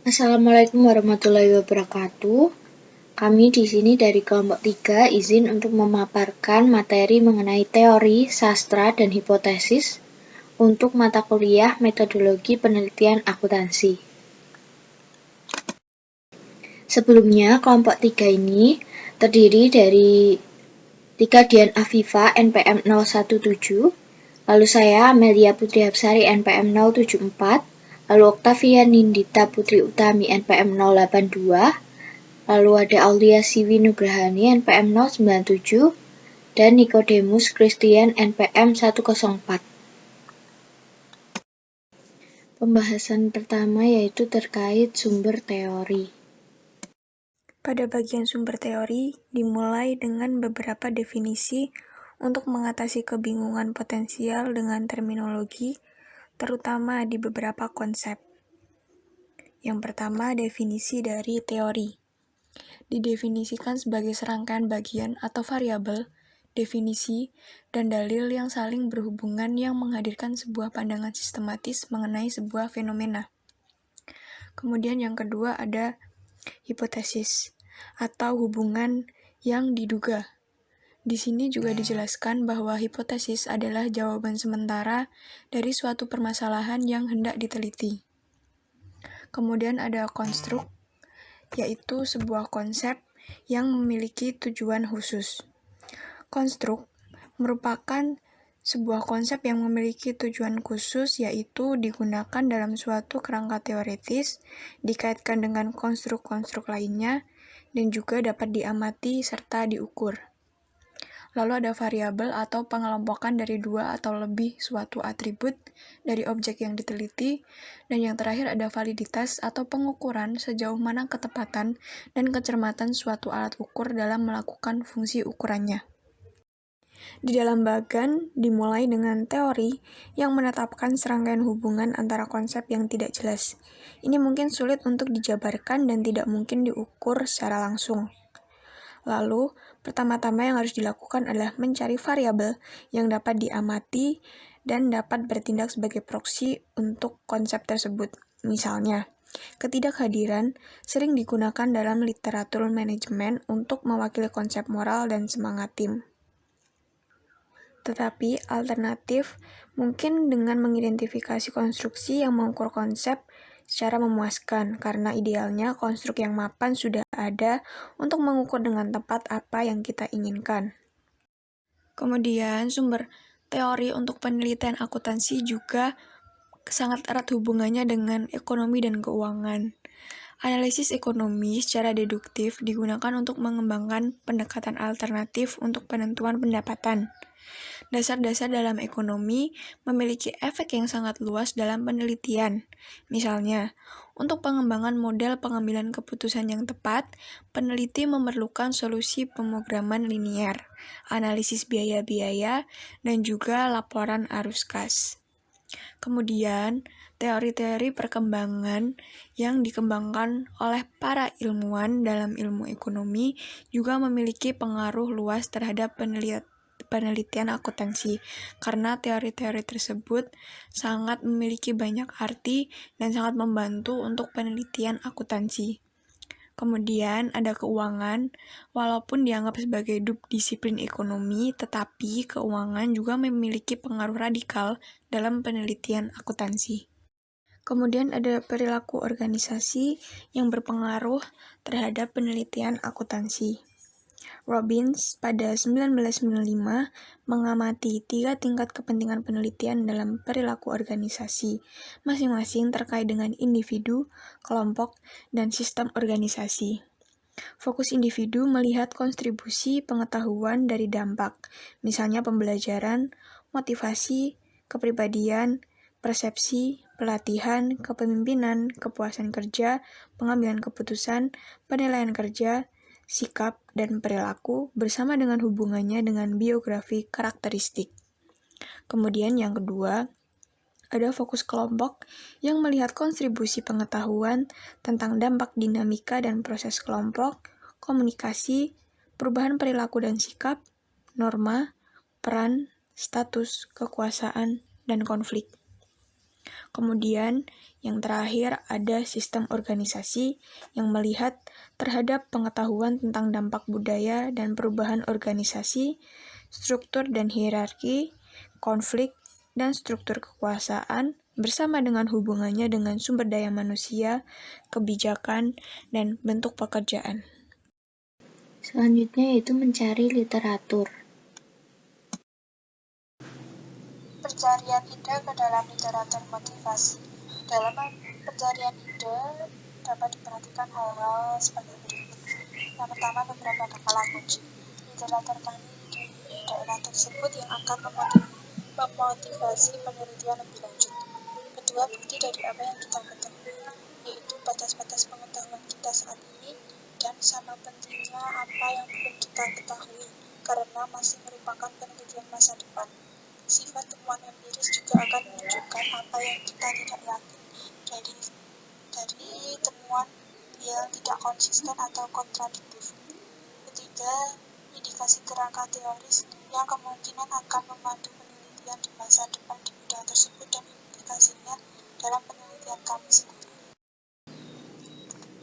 Assalamualaikum warahmatullahi wabarakatuh. Kami di sini dari kelompok 3 izin untuk memaparkan materi mengenai teori, sastra, dan hipotesis untuk mata kuliah metodologi penelitian akuntansi. Sebelumnya, kelompok 3 ini terdiri dari 3 Dian Afifa NPM 017, lalu saya Amelia Putri Hapsari NPM 074, lalu Oktavia Nindita Putri Utami NPM 082, lalu ada Aulia Siwi Nugrahani NPM 097, dan Nikodemus Christian NPM 104. Pembahasan pertama yaitu terkait sumber teori. Pada bagian sumber teori, dimulai dengan beberapa definisi untuk mengatasi kebingungan potensial dengan terminologi, terutama di beberapa konsep. Yang pertama, definisi dari teori. Didefinisikan sebagai serangkaian bagian atau variabel, definisi, dan dalil yang saling berhubungan yang menghadirkan sebuah pandangan sistematis mengenai sebuah fenomena. Kemudian yang kedua ada hipotesis, atau hubungan yang diduga. Di sini juga dijelaskan bahwa hipotesis adalah jawaban sementara dari suatu permasalahan yang hendak diteliti. Kemudian ada konstruk, yaitu sebuah konsep yang memiliki tujuan khusus. Konstruk merupakan sebuah konsep yang memiliki tujuan khusus, yaitu digunakan dalam suatu kerangka teoretis, dikaitkan dengan konstruk-konstruk lainnya, dan juga dapat diamati serta diukur. Lalu ada variabel atau pengelompokan dari dua atau lebih suatu atribut dari objek yang diteliti, dan yang terakhir ada validitas atau pengukuran sejauh mana ketepatan dan kecermatan suatu alat ukur dalam melakukan fungsi ukurannya. Di dalam bagan dimulai dengan teori yang menetapkan serangkaian hubungan antara konsep yang tidak jelas. Ini mungkin sulit untuk dijabarkan dan tidak mungkin diukur secara langsung. Lalu, pertama-tama yang harus dilakukan adalah mencari variabel yang dapat diamati dan dapat bertindak sebagai proksi untuk konsep tersebut. Misalnya, ketidakhadiran sering digunakan dalam literatur manajemen untuk mewakili konsep moral dan semangat tim. Tetapi alternatif mungkin dengan mengidentifikasi konstruksi yang mengukur konsep secara memuaskan, karena idealnya konstruk yang mapan sudah ada untuk mengukur dengan tepat apa yang kita inginkan. Kemudian sumber teori untuk penelitian akuntansi juga sangat erat hubungannya dengan ekonomi dan keuangan. Analisis ekonomi secara deduktif digunakan untuk mengembangkan pendekatan alternatif untuk penentuan pendapatan. Dasar-dasar dalam ekonomi memiliki efek yang sangat luas dalam penelitian. Misalnya, untuk pengembangan model pengambilan keputusan yang tepat, peneliti memerlukan solusi pemrograman linier, analisis biaya-biaya, dan juga laporan arus kas. Kemudian, teori-teori perkembangan yang dikembangkan oleh para ilmuwan dalam ilmu ekonomi juga memiliki pengaruh luas terhadap penelitian akuntansi, karena teori-teori tersebut sangat memiliki banyak arti dan sangat membantu untuk penelitian akuntansi. Kemudian ada keuangan, walaupun dianggap sebagai disiplin ekonomi, tetapi keuangan juga memiliki pengaruh radikal dalam penelitian akuntansi. Kemudian ada perilaku organisasi yang berpengaruh terhadap penelitian akuntansi. Robbins pada 1995 mengamati 3 tingkat kepentingan penelitian dalam perilaku organisasi, masing-masing terkait dengan individu, kelompok, dan sistem organisasi. Fokus individu melihat kontribusi pengetahuan dari dampak, misalnya pembelajaran, motivasi, kepribadian, persepsi, pelatihan, kepemimpinan, kepuasan kerja, pengambilan keputusan, penilaian kerja, sikap, dan perilaku bersama dengan hubungannya dengan biografi karakteristik. Kemudian yang kedua, ada fokus kelompok yang melihat kontribusi pengetahuan tentang dampak dinamika dan proses kelompok, komunikasi, perubahan perilaku dan sikap, norma, peran, status, kekuasaan, dan konflik. Kemudian, yang terakhir ada sistem organisasi yang melihat terhadap pengetahuan tentang dampak budaya dan perubahan organisasi, struktur dan hierarki, konflik, dan struktur kekuasaan bersama dengan hubungannya dengan sumber daya manusia, kebijakan, dan bentuk pekerjaan. Selanjutnya yaitu mencari literatur. Pencarian ide ke dalam literatur motivasi. Dalam pencarian ide dapat diperhatikan hal-hal sebagai berikut. Yang pertama, beberapa kata kunci. Literatur tani di daerah tersebut yang akan memotivasi penelitian lebih lanjut. Kedua, bukti dari apa yang kita ketahui, yaitu batas-batas pengetahuan kita saat ini dan sama pentingnya apa yang belum kita ketahui karena masih merupakan penelitian masa depan. Sifat temuan empiris juga akan menunjukkan apa yang kita tidak yakin dari temuan yang tidak konsisten atau kontradiktif. Ketiga, indikasi kerangka teoris yang kemungkinan akan memandu penelitian di masa depan di bidang tersebut dan implikasinya dalam penelitian kami sendiri.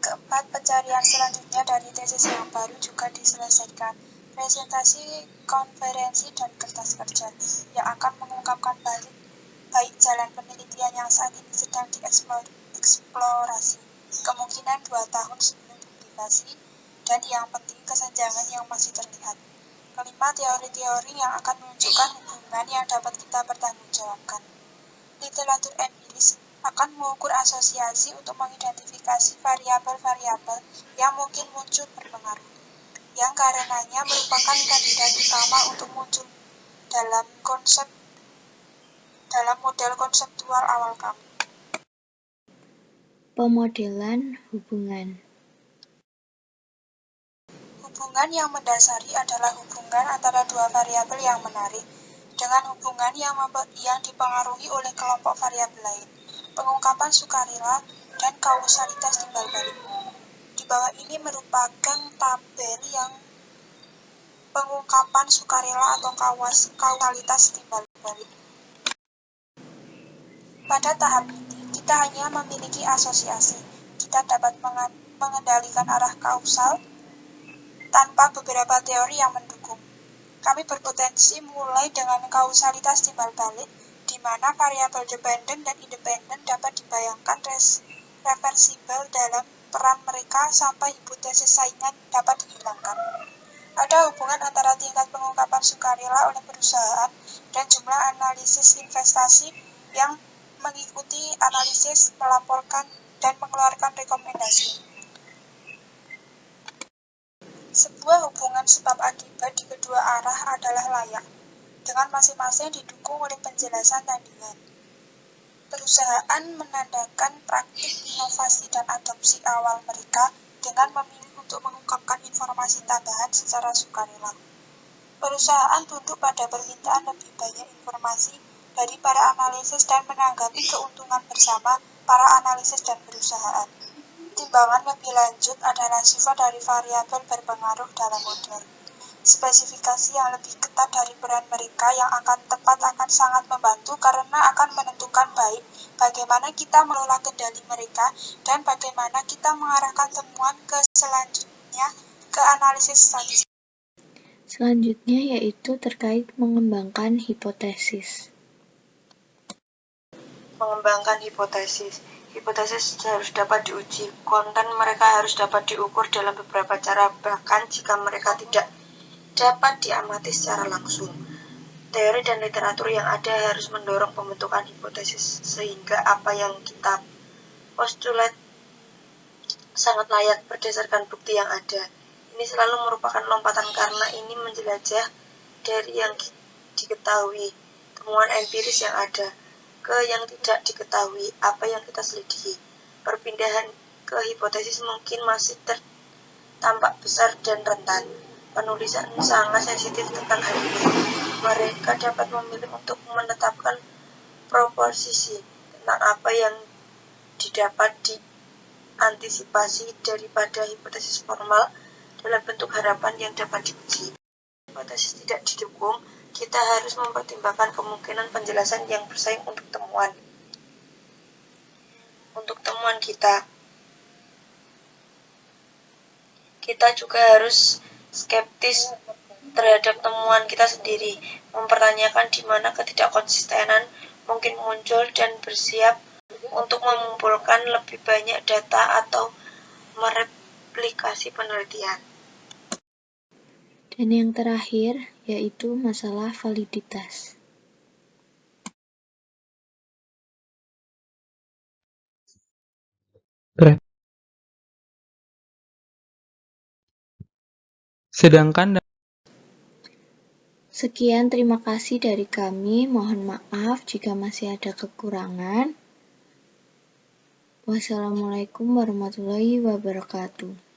Keempat, pencarian selanjutnya dari tesis yang baru juga diselesaikan. Presentasi, konferensi, dan kertas kerja yang akan mengungkapkan baik jalan penelitian yang saat ini sedang dieksplorasi, kemungkinan 2 tahun sebelum publikasi, dan yang penting kesenjangan yang masih terlihat. Kelima, teori-teori yang akan menunjukkan hubungan yang dapat kita pertanggungjawabkan. Literatur empiris akan mengukur asosiasi untuk mengidentifikasi variabel-variabel yang mungkin muncul berpengaruh, yang karenanya merupakan kandidat utama untuk muncul dalam model konseptual awal kami. Pemodelan hubungan. Hubungan yang mendasari adalah hubungan antara dua variabel yang menarik, dengan hubungan yang dipengaruhi oleh kelompok variabel lain, pengungkapan sukarela, dan kausalitas timbal balik. Di bawah ini merupakan tabel yang pengungkapan sukarela atau kausalitas timbal balik. Pada tahap ini, kita hanya memiliki asosiasi. Kita dapat mengendalikan arah kausal tanpa beberapa teori yang mendukung. Kami berpotensi mulai dengan kausalitas timbal balik, di mana variabel dependen dan independen dapat dibayangkan reversibel dalam peran mereka sampai hipotesis saingan dapat dihilangkan. Ada hubungan antara tingkat pengungkapan sukarela oleh perusahaan dan jumlah analisis investasi yang mengikuti analisis, melaporkan, dan mengeluarkan rekomendasi. Sebuah hubungan sebab akibat di kedua arah adalah layak, dengan masing-masing didukung oleh penjelasan tandingan. Perusahaan menandakan praktik inovasi dan adopsi awal mereka dengan memilih untuk mengungkapkan informasi tambahan secara sukarela. Perusahaan tunduk pada permintaan lebih banyak informasi dari para analisis dan menanggapi keuntungan bersama para analisis dan perusahaan. Timbangan lebih lanjut adalah sifat dari variabel berpengaruh dalam model. Spesifikasi yang lebih ketat dari peran mereka yang akan tepat akan sangat membantu karena akan menentukan baik bagaimana kita mengelola kendali mereka dan bagaimana kita mengarahkan temuan ke selanjutnya ke analisis statistik. Selanjutnya yaitu terkait mengembangkan hipotesis. Mengembangkan hipotesis. Hipotesis harus dapat diuji. Konten mereka harus dapat diukur dalam beberapa cara, bahkan jika mereka tidak dapat diamati secara langsung. Teori dan literatur yang ada harus mendorong pembentukan hipotesis sehingga apa yang kita postulat sangat layak berdasarkan bukti yang ada. Ini selalu merupakan lompatan karena ini menjelajah dari yang diketahui, temuan empiris yang ada, ke yang tidak diketahui, apa yang kita selidiki. Perpindahan ke hipotesis mungkin masih tampak besar dan rentan. Penulisan sangat sensitif tentang hal ini. Mereka dapat memilih untuk menetapkan proposisi tentang apa yang didapat diantisipasi daripada hipotesis formal dalam bentuk harapan yang dapat diuji. Hipotesis tidak didukung, kita harus mempertimbangkan kemungkinan penjelasan yang bersaing untuk temuan. untuk temuan kita. Kita juga harus skeptis terhadap temuan kita sendiri, mempertanyakan di mana ketidakkonsistenan mungkin muncul dan bersiap untuk mengumpulkan lebih banyak data atau mereplikasi penelitian. Dan yang terakhir, yaitu masalah validitas. Sedangkan Sekian, terima kasih dari kami. Mohon maaf jika masih ada kekurangan. Wassalamualaikum warahmatullahi wabarakatuh.